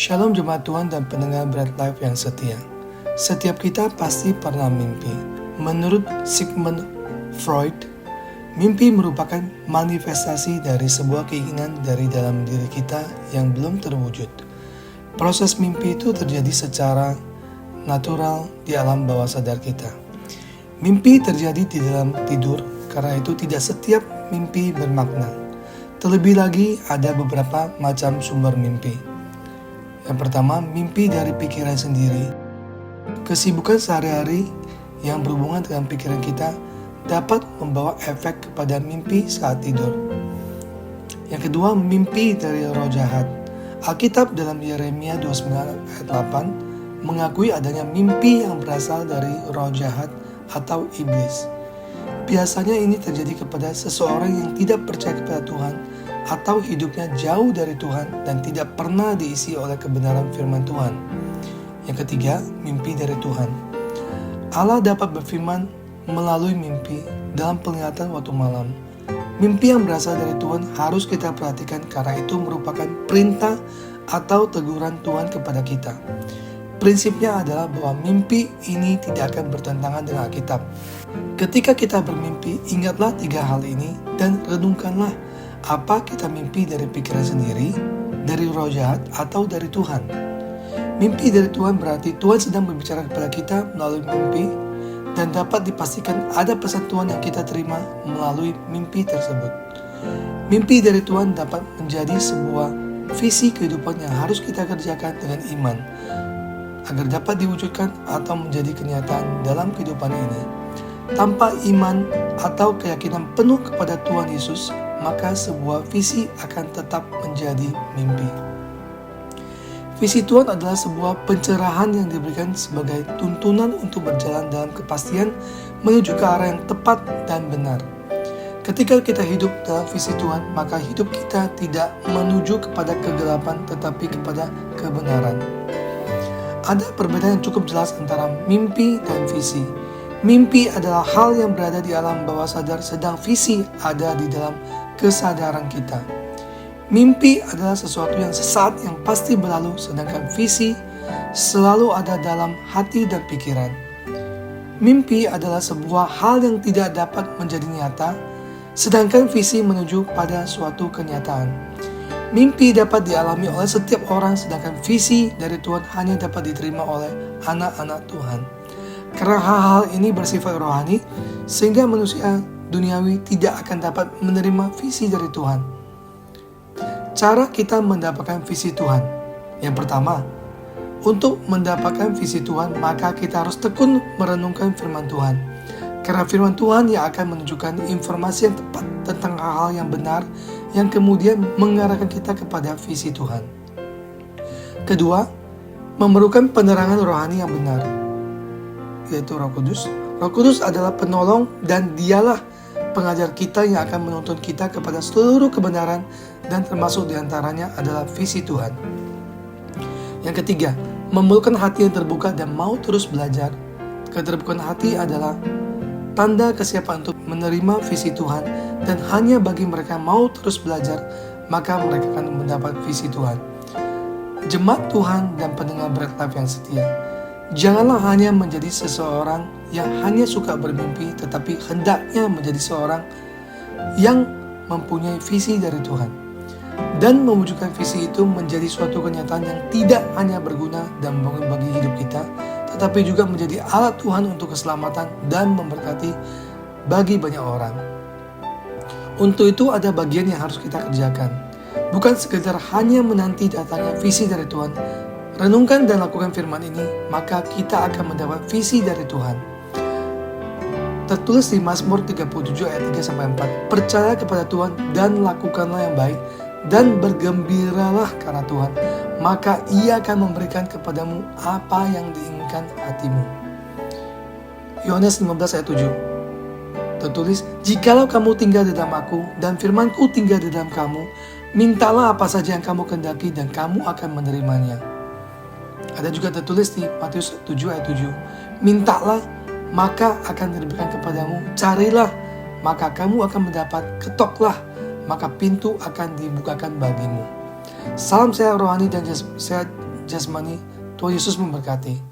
Shalom jemaat Tuhan dan pendengar Bread Life yang setia. Setiap kita pasti pernah mimpi. Menurut Sigmund Freud, mimpi merupakan manifestasi dari sebuah keinginan dari dalam diri kita yang belum terwujud. Proses mimpi itu terjadi secara natural di alam bawah sadar kita. Mimpi terjadi di dalam tidur, karena itu tidak setiap mimpi bermakna. Terlebih lagi ada beberapa macam sumber mimpi. Yang pertama, mimpi dari pikiran sendiri. Kesibukan sehari-hari yang berhubungan dengan pikiran kita dapat membawa efek kepada mimpi saat tidur. Yang kedua, mimpi dari roh jahat. Alkitab dalam Yeremia 29 ayat 8 mengakui adanya mimpi yang berasal dari roh jahat atau iblis. Biasanya ini terjadi kepada seseorang yang tidak percaya kepada Tuhan atau hidupnya jauh dari Tuhan dan tidak pernah diisi oleh kebenaran firman Tuhan. Yang ketiga, mimpi dari Tuhan. Allah dapat berfirman melalui mimpi dalam penglihatan waktu malam. Mimpi yang berasal dari Tuhan harus kita perhatikan karena itu merupakan perintah atau teguran Tuhan kepada kita. Prinsipnya adalah bahwa mimpi ini tidak akan bertentangan dengan Alkitab. Ketika kita bermimpi, ingatlah 3 hal ini dan renungkanlah apa kita mimpi dari pikiran sendiri, dari roh jahat, atau dari Tuhan. Mimpi dari Tuhan berarti Tuhan sedang berbicara kepada kita melalui mimpi dan dapat dipastikan ada pesan Tuhan yang kita terima melalui mimpi tersebut. Mimpi dari Tuhan dapat menjadi sebuah visi kehidupan yang harus kita kerjakan dengan iman agar dapat diwujudkan atau menjadi kenyataan dalam kehidupan ini. Tanpa iman atau keyakinan penuh kepada Tuhan Yesus, maka sebuah visi akan tetap menjadi mimpi. Visi Tuhan adalah sebuah pencerahan yang diberikan sebagai tuntunan untuk berjalan dalam kepastian menuju ke arah yang tepat dan benar. Ketika kita hidup dalam visi Tuhan, maka hidup kita tidak menuju kepada kegelapan tetapi kepada kebenaran. Ada perbedaan yang cukup jelas antara mimpi dan visi. Mimpi adalah hal yang berada di alam bawah sadar, sedang visi ada di dalam kesadaran kita. Mimpi adalah sesuatu yang sesaat yang pasti berlalu, sedangkan visi selalu ada dalam hati dan pikiran. Mimpi adalah sebuah hal yang tidak dapat menjadi nyata, sedangkan visi menuju pada suatu kenyataan. Mimpi dapat dialami oleh setiap orang, sedangkan visi dari Tuhan hanya dapat diterima oleh anak-anak Tuhan. Karena hal-hal ini bersifat rohani, sehingga manusia duniawi tidak akan dapat menerima visi dari Tuhan. Cara kita mendapatkan visi Tuhan. Yang pertama, untuk mendapatkan visi Tuhan, maka kita harus tekun merenungkan firman Tuhan. Karena firman Tuhan yang akan menunjukkan informasi yang tepat tentang hal-hal yang benar, yang kemudian mengarahkan kita kepada visi Tuhan. Kedua, memerlukan penerangan rohani yang benar, yaitu Roh Kudus. Roh Kudus adalah penolong dan dialah pengajar kita yang akan menuntun kita kepada seluruh kebenaran dan termasuk diantaranya adalah visi Tuhan. Yang ketiga, memerlukan hati yang terbuka dan mau terus belajar. Keterbukaan hati adalah tanda kesiapan untuk menerima visi Tuhan dan hanya bagi mereka yang mau terus belajar, maka mereka akan mendapat visi Tuhan. Jemaat Tuhan dan pendengar Bread Life yang setia, janganlah hanya menjadi seseorang yang hanya suka bermimpi, tetapi hendaknya menjadi seorang yang mempunyai visi dari Tuhan dan mewujudkan visi itu menjadi suatu kenyataan yang tidak hanya berguna dan membangun bagi hidup kita, tetapi juga menjadi alat Tuhan untuk keselamatan dan memberkati bagi banyak orang. Untuk itu ada bagian yang harus kita kerjakan, bukan sekedar hanya menanti datangnya visi dari Tuhan. Renungkan dan lakukan firman ini, maka kita akan mendapat visi dari Tuhan. Tertulis di Mazmur 37 ayat 3-4, percaya kepada Tuhan dan lakukanlah yang baik, dan bergembiralah karena Tuhan, maka Ia akan memberikan kepadamu apa yang diinginkan hatimu. Yohanes 15 ayat 7, tertulis, jikalau kamu tinggal di dalam aku, dan firmanku tinggal di dalam kamu, mintalah apa saja yang kamu kehendaki, dan kamu akan menerimanya. Ada juga tertulis di Matius 7 ayat 7, mintalah maka akan diberikan kepadamu, carilah maka kamu akan mendapat, ketoklah maka pintu akan dibukakan bagimu. Salam sehat rohani dan sehat jasmani. Tuhan Yesus memberkati.